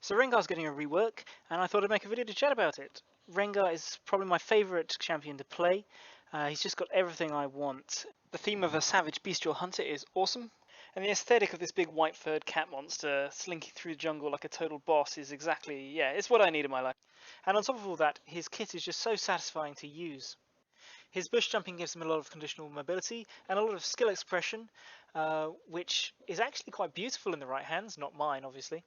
So Rengar's getting a rework, and I thought I'd make a video to chat about it. Rengar is probably my favourite champion to play. He's just got everything I want. The theme of a savage bestial hunter is awesome, and the aesthetic of this big white furred cat monster slinking through the jungle like a total boss is exactly, yeah, it's what I need in my life. And on top of all that, his kit is just so satisfying to use. His bush jumping gives him a lot of conditional mobility and a lot of skill expression, which is actually quite beautiful in the right hands, not mine obviously.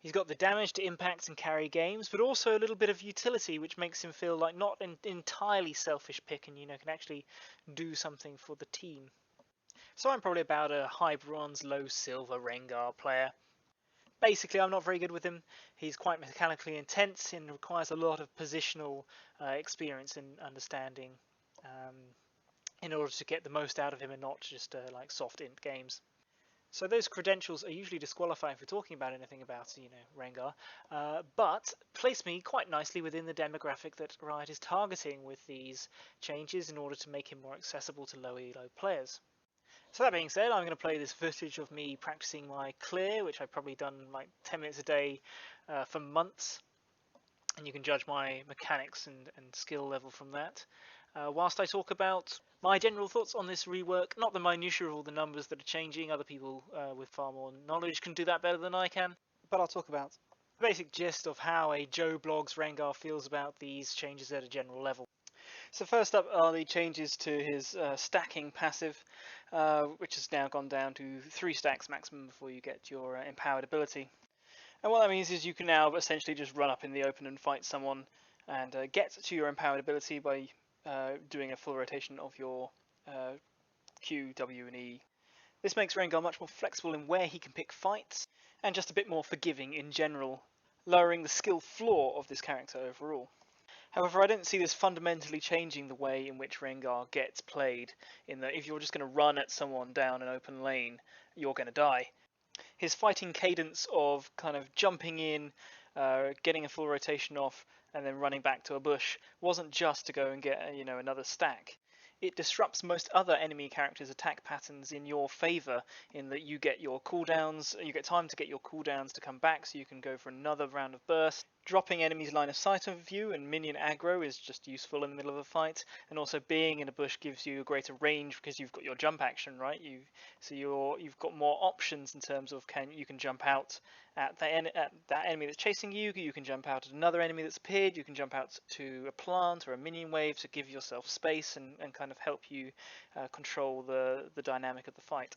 He's got the damage to impact and carry games, but also a little bit of utility, which makes him feel like not an entirely selfish pick and, can actually do something for the team. So I'm probably about a high bronze, low silver Rengar player. Basically, I'm not very good with him. He's quite mechanically intense and requires a lot of positional experience and understanding in order to get the most out of him and not just like soft int games. So those credentials are usually disqualifying for talking about anything about, Rengar, but place me quite nicely within the demographic that Riot is targeting with these changes in order to make him more accessible to low elo players. So that being said, I'm going to play this footage of me practicing my clear, which I've probably done like 10 minutes a day for months, and you can judge my mechanics and skill level from that. Whilst I talk about my general thoughts on this rework, not the minutiae of all the numbers that are changing, other people with far more knowledge can do that better than I can, but I'll talk about the basic gist of how a Joe Blogs Rengar feels about these changes at a general level. So first up are the changes to his stacking passive, which has now gone down to 3 stacks maximum before you get your empowered ability. And what that means is you can now essentially just run up in the open and fight someone and get to your empowered ability by doing a full rotation of your Q, W, and E. This makes Rengar much more flexible in where he can pick fights, and just a bit more forgiving in general, lowering the skill floor of this character overall. However, I don't see this fundamentally changing the way in which Rengar gets played, in that if you're just going to run at someone down an open lane, you're going to die. His fighting cadence of kind of jumping in, getting a full rotation off, and then running back to a bush wasn't just to go and get another stack. It disrupts most other enemy characters' attack patterns in your favour, in that you get your cooldowns, you get time to get your cooldowns to come back so you can go for another round of burst. Dropping enemies' line of sight of view and minion aggro is just useful in the middle of a fight, and also being in a bush gives you a greater range because you've got your jump action, right? You've got more options in terms of you can jump out at that enemy that's chasing you, you can jump out at another enemy that's appeared, you can jump out to a plant or a minion wave to give yourself space and kind of help you control the dynamic of the fight.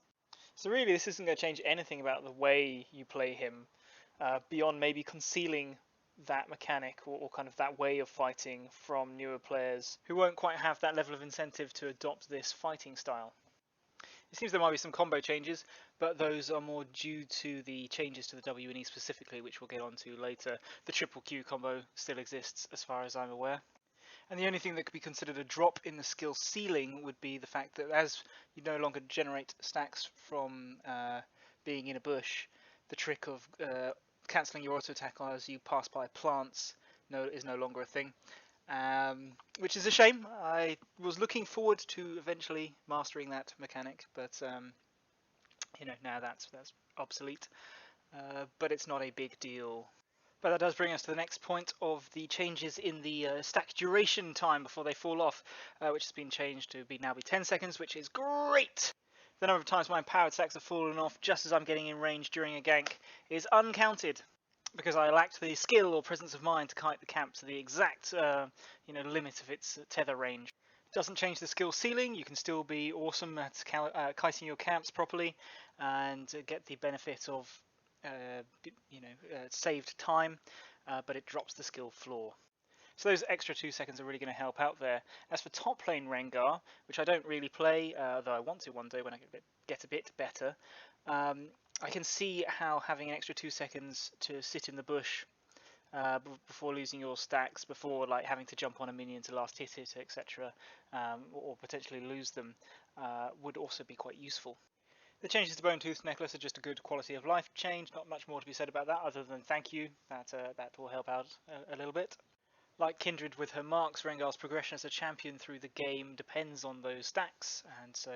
So really this isn't going to change anything about the way you play him beyond maybe concealing that mechanic or kind of that way of fighting from newer players who won't quite have that level of incentive to adopt this fighting style. It seems there might be some combo changes, but those are more due to the changes to the W and E specifically, which we'll get onto later. The triple Q combo still exists as far as I'm aware. And the only thing that could be considered a drop in the skill ceiling would be the fact that as you no longer generate stacks from being in a bush, the trick of cancelling your auto attack as you pass by plants is no longer a thing. Which is a shame. I was looking forward to eventually mastering that mechanic, but now that's obsolete. But it's not a big deal. But that does bring us to the next point of the changes in the stack duration time before they fall off, which has been changed to now be 10 seconds, which is great. The number of times my empowered stacks have fallen off just as I'm getting in range during a gank is uncounted, because I lacked the skill or presence of mind to kite the camp to the exact limit of its tether range. Doesn't change the skill ceiling. You can still be awesome at kiting your camps properly and get the benefit of saved time, but it drops the skill floor. So those extra 2 seconds are really going to help out there. As for top lane Rengar, which I don't really play, though I want to one day when I get a bit better, I can see how having an extra 2 seconds to sit in the bush before losing your stacks, before like having to jump on a minion to last hit it, etc., or potentially lose them, would also be quite useful. The changes to Bone Tooth Necklace are just a good quality of life change. Not much more to be said about that other than thank you. That will help out a little bit. Like Kindred with her marks, Rengar's progression as a champion through the game depends on those stacks, and so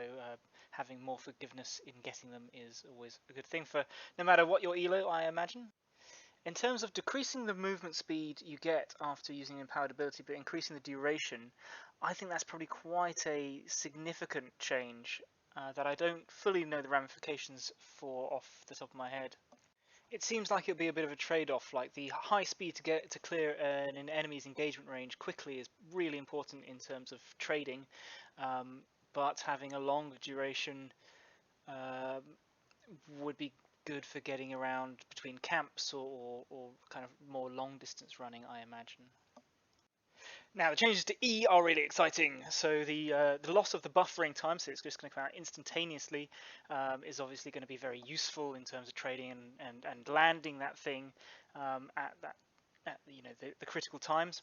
having more forgiveness in getting them is always a good thing for no matter what your elo, I imagine. In terms of decreasing the movement speed you get after using empowered ability, but increasing the duration, I think that's probably quite a significant change that I don't fully know the ramifications for off the top of my head. It seems like it'll be a bit of a trade-off, like the high speed to get to clear an enemy's engagement range quickly is really important in terms of trading, but having a longer duration um, would be good for getting around between camps or kind of more long distance running, I imagine. Now the changes to E are really exciting. So the loss of the buffering time, so it's just going to come out instantaneously, is obviously going to be very useful in terms of trading and landing that thing at the critical times.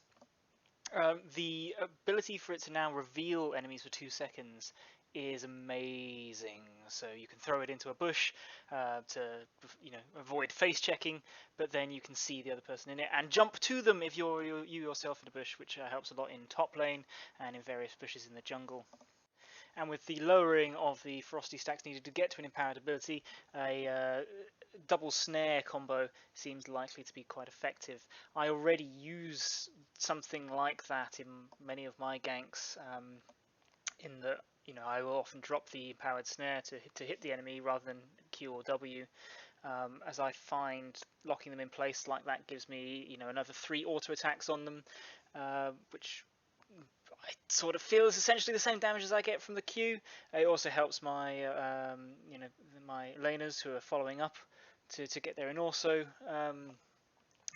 The ability for it to now reveal enemies for 2 seconds is amazing. So you can throw it into a bush to avoid face checking, but then you can see the other person in it and jump to them if you yourself in a bush, which helps a lot in top lane and in various bushes in the jungle. And with the lowering of the Frosty stacks needed to get to an empowered ability, a double snare combo seems likely to be quite effective. I already use something like that in many of my ganks, in that I will often drop the empowered snare to hit the enemy rather than Q or W, as I find locking them in place like that gives me another 3 auto attacks on them, which I sort of feel is essentially the same damage as I get from the Q. It also helps my my laners who are following up to get there and also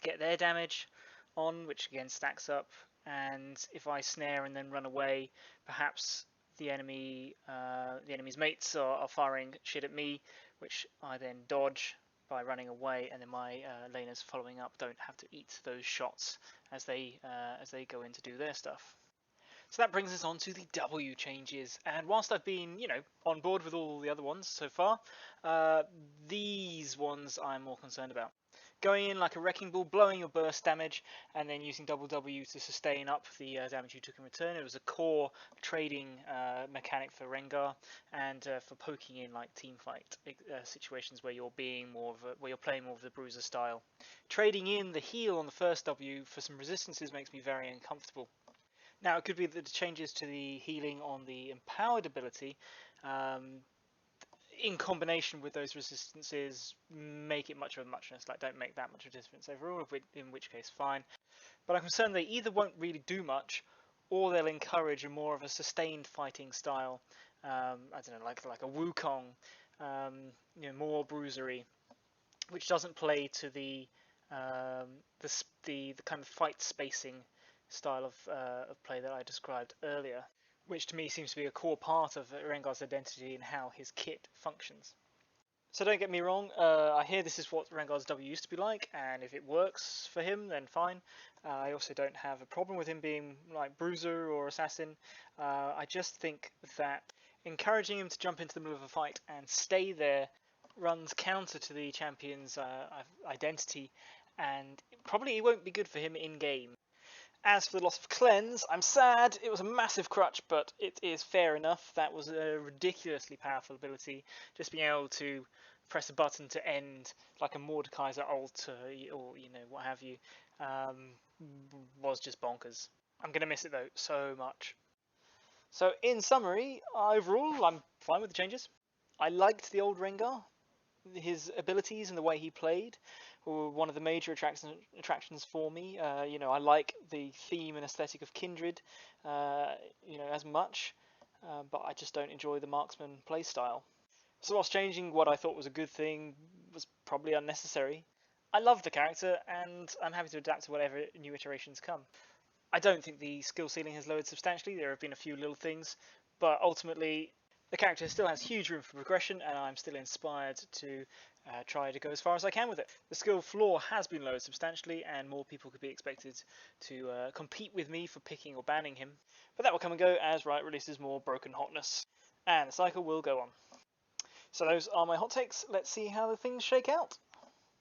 get their damage on, which again stacks up. And if I snare and then run away, perhaps the enemy's mates are firing shit at me, which I then dodge by running away, and then my laners following up don't have to eat those shots as they go in to do their stuff. So that brings us on to the W changes, and whilst I've been, on board with all the other ones so far, these ones I'm more concerned about. Going in like a wrecking ball, blowing your burst damage, and then using double W to sustain up the damage you took in return. It was a core trading mechanic for Rengar, and for poking in like teamfight situations where you're playing more of the bruiser style. Trading in the heal on the first W for some resistances makes me very uncomfortable. Now, it could be that the changes to the healing on the empowered ability, in combination with those resistances, make it much of a muchness, like don't make that much of a difference overall, in which case fine. But I'm concerned they either won't really do much, or they'll encourage a more of a sustained fighting style, I don't know, like a Wukong, more bruisery, which doesn't play to the kind of fight spacing style of play that I described earlier, which to me seems to be a core part of Rengar's identity and how his kit functions. So don't get me wrong, I hear this is what Rengar's W used to be like, and if it works for him, then fine. I also don't have a problem with him being like Bruiser or Assassin. I just think that encouraging him to jump into the middle of a fight and stay there runs counter to the champion's identity, and probably it won't be good for him in game. As for the loss of Cleanse, I'm sad. It was a massive crutch, but it is fair enough. That was a ridiculously powerful ability. Just being able to press a button to end, like a Mordekaiser ult or what have you, was just bonkers. I'm going to miss it though so much. So in summary, overall, I'm fine with the changes. I liked the old Rengar. His abilities and the way he played were one of the major attractions for me. I like the theme and aesthetic of Kindred, as much, but I just don't enjoy the marksman playstyle. So whilst changing what I thought was a good thing was probably unnecessary, I love the character and I'm happy to adapt to whatever new iterations come. I don't think the skill ceiling has lowered substantially. There have been a few little things, but ultimately the character still has huge room for progression, and I'm still inspired to try to go as far as I can with it. The skill floor has been lowered substantially, and more people could be expected to compete with me for picking or banning him. But that will come and go as Riot releases more broken hotness, and the cycle will go on. So those are my hot takes. Let's see how the things shake out.